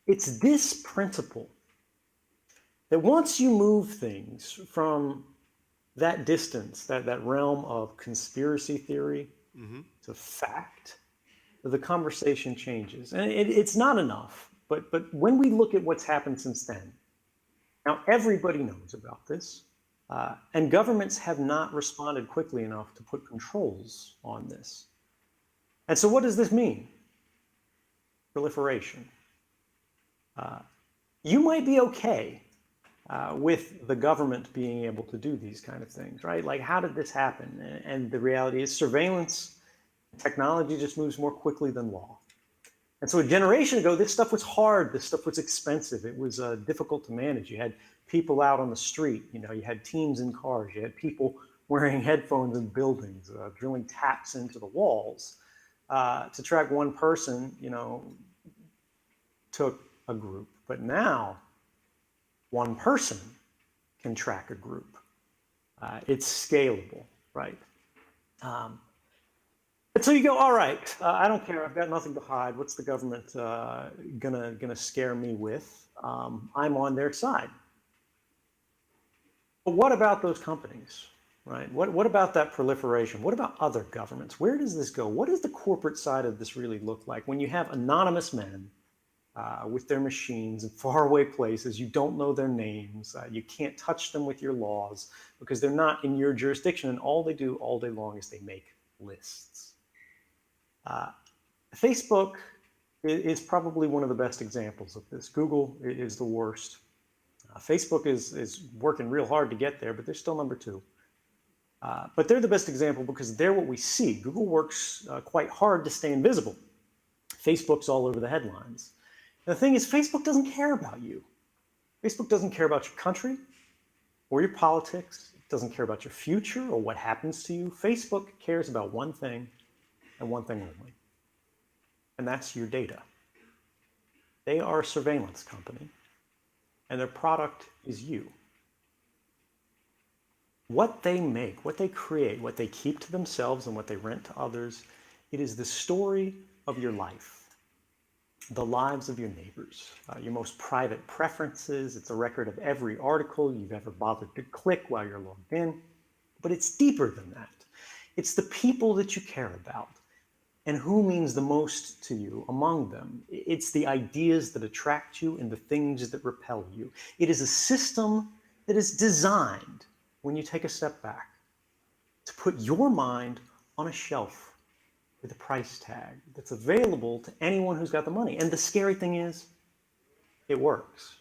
It's this principle that once you move things from that distance, that realm of conspiracy theory Mm-hmm. to fact, the conversation changes. And it's not enough, but when we look at what's happened since then, now everybody knows about this, and governments have not responded quickly enough to put controls on this. And so, what does this mean? Proliferation. You might be okay with the government being able to do these kind of things, right? Like, how did this happen? And the reality is, surveillance technology just moves more quickly than law. And so a generation ago, this stuff was hard. This stuff was expensive. It was difficult to manage. You had people out on the street. You had teams in cars. You had people wearing headphones in buildings, drilling taps into the walls to track one person. Took a group. But now, one person can track a group. It's scalable, right? So you go, all right, I don't care. I've got nothing to hide. What's the government gonna scare me with? I'm on their side. But what about those companies, right? What about that proliferation? What about other governments? Where does this go? What does the corporate side of this really look like when you have anonymous men with their machines in faraway places? You don't know their names. You can't touch them with your laws because they're not in your jurisdiction. And all they do all day long is they make lists. Facebook is probably one of the best examples of this. Google is the worst. Facebook is working real hard to get there, but they're still number two. But they're the best example because they're what we see. Google works quite hard to stay invisible. Facebook's all over the headlines. And the thing is, Facebook doesn't care about you. Facebook doesn't care about your country or your politics. It doesn't care about your future or what happens to you. Facebook cares about one thing and one thing only, and that's your data. They are a surveillance company, and their product is you. What they make, what they create, what they keep to themselves and what they rent to others, it is the story of your life, the lives of your neighbors, your most private preferences. It's a record of every article you've ever bothered to click while you're logged in. But it's deeper than that. It's the people that you care about and who means the most to you among them. It's the ideas that attract you and the things that repel you. It is a system that is designed, when you take a step back, to put your mind on a shelf with a price tag that's available to anyone who's got the money. And the scary thing is, it works.